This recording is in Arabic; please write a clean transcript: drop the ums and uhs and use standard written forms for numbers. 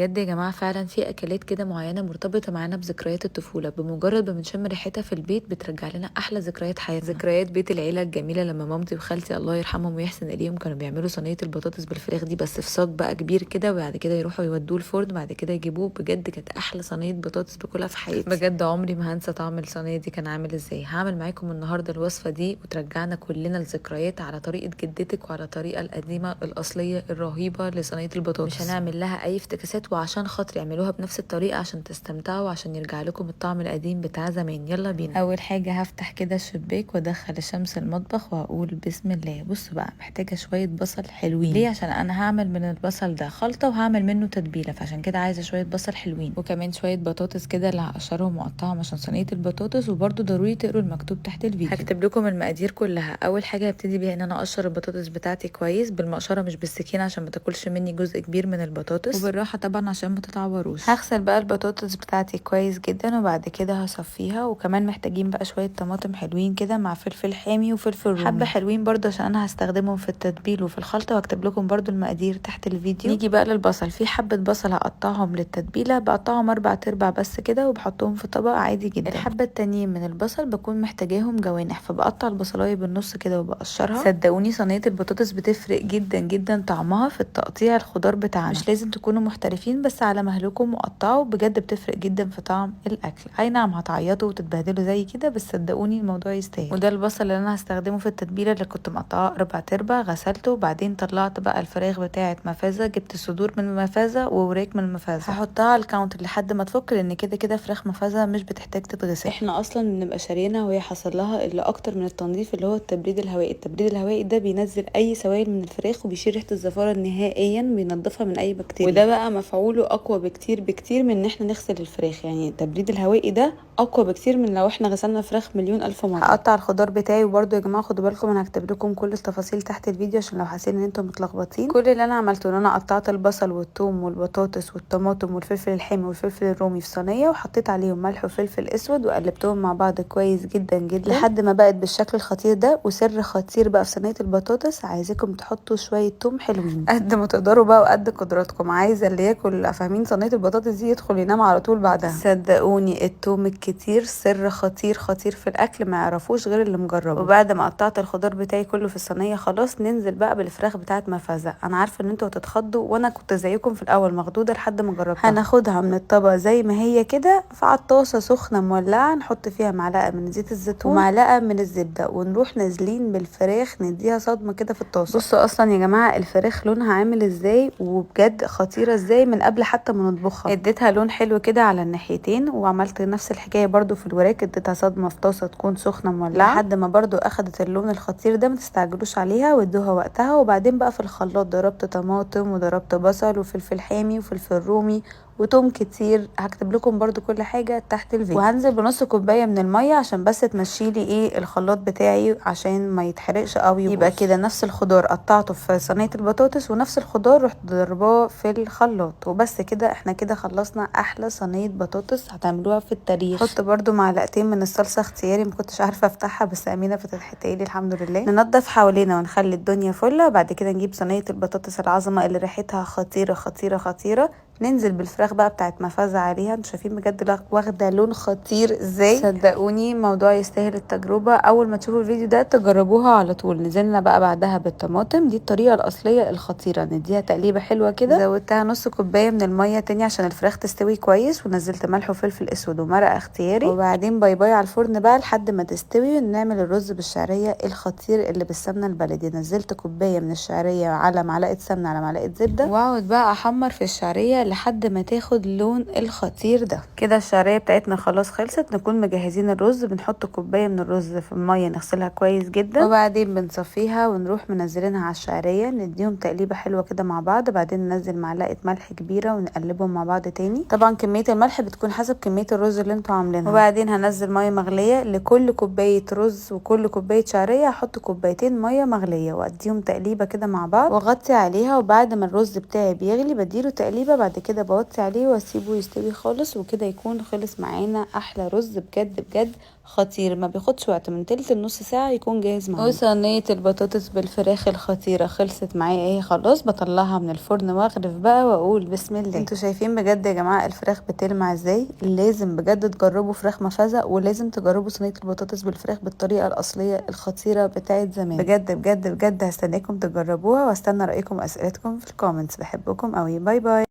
بجد يا جماعة فعلا في أكلات كده معينة مرتبطة معانا بذكريات الطفولة، بمجرد ما بنشم ريحتها في البيت بترجع لنا أحلى ذكريات حياتنا، ذكريات بيت العيلة الجميلة لما مامتي وخالتي الله يرحمهم ويحسن إليهم كانوا بيعملوا صينية البطاطس بالفراخ دي بس في صاج بقى كبير كده، وبعد كده يروحوا يودوه الفرن، بعد كده يجيبوه. بجد كانت أحلى صينية بطاطس باكلها في حياتي، بجد عمري ما هنسى طعم الصينية دي كان عامل ازاي. هعمل معاكم النهاردة الوصفة دي وترجعنا كلنا لذكريات على طريقة جدتك وعلى الطريقة القديمة الأصلية الرهيبة لصينية البطاطس. مش هنعمل لها أي افتكاسات، وعشان خاطر يعملوها بنفس الطريقة عشان تستمتعوا وعشان يرجع لكم الطعم القديم بتاع زمان. يلا بينا. أول حاجة هفتح كده الشباك وادخل الشمس المطبخ وهقول بسم الله. بصوا بقى، محتاجة شوية بصل حلوين. ليه؟ عشان أنا هعمل من البصل ده خلطة وهعمل منه تتبيلة، فعشان كده عايزة شوية بصل حلوين، وكمان شوية بطاطس كده اللي هقشرهم واقطعهم عشان صينية البطاطس. وبرده ضروري تقروا المكتوب تحت الفيديو، هكتب لكم المقادير كلها. أول حاجة هبتدي بيها ان انا اقشر البطاطس بتاعتي كويس بالمقشرة مش بالسكينة عشان ما تاكلش مني جزء كبير من البطاطس، وبالراحة طبعا عشان ما تتعوروش. هغسل بقى البطاطس بتاعتي كويس جدا وبعد كده هصفيها. وكمان محتاجين بقى شوية طماطم حلوين كده مع فلفل حامي وفلفل رومي، حبة حلوين برضه عشان انا هستخدمهم في التتبيل وفي الخلطة، وهكتب لكم برضه المقادير تحت الفيديو. نيجي بقى للبصل، في حبة بصل هقطعهم للتتبيلة، بقطعهم 4 بس كده وبحطهم في طبق عادي جدا. الحبة التانيين من البصل بكون محتاجاهم جوانح، فبقطع البصلايه بالنص كده وبقشرها. صدقوني صينية البطاطس بتفرق جدا جدا طعمها في التقطيع الخضار بتاعنا، مش لازم تكونوا محترفين، بس على مهلكم وقطعوا، بجد بتفرق جدا في طعم الاكل. اي نعم هتعيطوا وتتبهدلوا زي كده، بس صدقوني الموضوع يستاهل. وده البصل اللي انا هستخدمه في التتبيله اللي كنت مقطعاه 4 غسلته، وبعدين طلعت بقى الفراخ بتاعه مفازه، جبت صدور من المفازه ووراك من المفازه، هحطها على الكاونتر لحد ما تفك، لان كده كده فراخ مفازه مش بتحتاج تتغسل، احنا اصلا بنبقى شاريينها وهي حصل لها اللي اكتر من التنظيف اللي هو التبريد الهوائي. التبريد الهوائي ده بينزل اي سوائل من الفراخ وبيشيل ريحه الزفاره نهائيا، بينضفها من اي بكتيريا، وده بقى مفعوله اقوى بكتير بكتير من ان احنا نغسل الفراخ. يعني التبريد الهوائي ده اقوى بكتير من لو احنا غسلنا فراخ مليون الف مره. هقطع الخضار بتاعي، وبرده يا جماعه خدوا بالكم انا هكتب لكم كل التفاصيل تحت الفيديو عشان لو حاسين ان انتم متلخبطين. كل اللي انا عملته ان انا قطعت البصل والثوم والبطاطس والطماطم والفلفل الحامي والفلفل الرومي في صينيه، وحطيت عليهم ملح وفلفل اسود وقلبتهم مع بعض كويس جدا جدا لحد ما بقت بالشكل الخطير ده. وسر خطير بقى في صينيه البطاطس، عايزاكم تحطوا شويه توم حلوين قد ما تقدروا بقى وقد قدراتكم. عايزه اللي ياكل فاهمين صينيه البطاطس دي يدخل ينام على طول بعدها. صدقوني التوم الكتير سر خطير خطير في الاكل، ما يعرفوش غير اللي مجربه. وبعد ما قطعت الخضار بتاعي كله في الصينيه خلاص، ننزل بقى بالفراخ بتاعت مفازه. انا عارفه ان انتوا هتتخضوا، وانا كنت زيكم في الاول مخضوضه لحد ما جربتها. هناخدها من الطبق زي ما هي كده في عطاسه سخنه مولعه، نحط فيها معلقه من زيت الزيتون ومعلقه من الزبده، ونروح نازلين بالفراخ نديها صدمه كده في الطاسه. بصوا اصلا يا جماعه الفراخ لونها عامل ازاي، وبجد خطيره ازاي من قبل حتى ما نطبخها. اديتها لون حلو كده على الناحيتين، وعملت نفس الحكايه برده في الوراك، اديتها صدمه في طاسه تكون سخنه مولعه لحد ما برده اخدت اللون الخطير ده. ما تستعجلوش عليها وادوها وقتها. وبعدين بقى في الخلاط ضربت طماطم وضربت بصل وفلفل حامي وفلفل رومي وتوم كتير. هكتب لكم برضو كل حاجه تحت الفيديو. وهنزل بنص كوبايه من الميه عشان بس تمشيلي ايه الخلاط بتاعي عشان ما يتحرقش او يبوظ. يبقى كده نفس الخضار قطعته في صينيه البطاطس ونفس الخضار رحت ضرباه في الخلاط، وبس كده احنا كده خلصنا احلى صينيه بطاطس هتعملوها في التاريخ. حط برضو معلقتين من الصلصه اختياري، ما كنتش عارفه افتحها بس امينه فتحتها لي الحمد لله. ننضف حوالينا ونخلي الدنيا فله. بعد كده نجيب صينيه البطاطس العظمه اللي ريحتها خطيره خطيره خطيره، ننزل بالفراخ بقى بتاعت مفازة عليها. انتوا شايفين بجد واخده لون خطير ازاي. صدقوني الموضوع يستاهل التجربه، اول ما تشوفوا الفيديو ده تجربوها على طول. نزلنا بقى بعدها بالطماطم، دي الطريقه الاصليه الخطيره، نديها تقليبه حلوه كده. زودتها نص كوبايه من الميه تاني عشان الفراخ تستوي كويس، ونزلت ملح وفلفل اسود ومرقه اختياري. وبعدين باي باي على الفرن بقى لحد ما تستوي. ونعمل الرز بالشعريه الخطير اللي بالسمنه البلدي. نزلت كوبايه من الشعريه على معلقه سمنه على معلقه زبده، واقعد بقى احمر في الشعريه لحد ما تاخد اللون الخطير ده. كده الشعريه بتاعتنا خلاص خلصت. نكون مجهزين الرز، بنحط كوبايه من الرز في الميه نغسلها كويس جدا، وبعدين بنصفيها ونروح منزلينها على الشعريه، نديهم تقليبه حلوه كده مع بعض. بعدين ننزل معلقه ملح كبيره ونقلبهم مع بعض تاني. طبعا كميه الملح بتكون حسب كميه الرز اللي انتوا عاملينها. وبعدين هنزل ميه مغليه لكل كوبايه رز، وكل كوبايه شعريه هحط كوبايتين ميه مغليه، واديهم تقليبه كده مع بعض واغطي عليها. وبعد ما الرز بتاعي بيغلي بديله تقليبه، بعد كده بوطي عليه واسيبه يستوي خالص، وكده يكون خلص معانا احلى رز بجد بجد خطير، ما بياخدش وقت، من تلت لنص ساعه يكون جاهز معانا. وصينيه البطاطس بالفراخ الخطيره خلصت معايا اهي خلاص، بطلعها من الفرن واغرف بقى واقول بسم الله. انتوا شايفين بجد يا جماعه الفراخ بتلمع ازاي؟ لازم بجد تجربوا فراخ مفازه، ولازم تجربوا صينيه البطاطس بالفراخ بالطريقه الاصليه الخطيره بتاعت زمان. بجد بجد بجد هستناكم تجربوها، واستنى رايكم واسئلتكم في الكومنتس. بحبكم قوي، باي باي.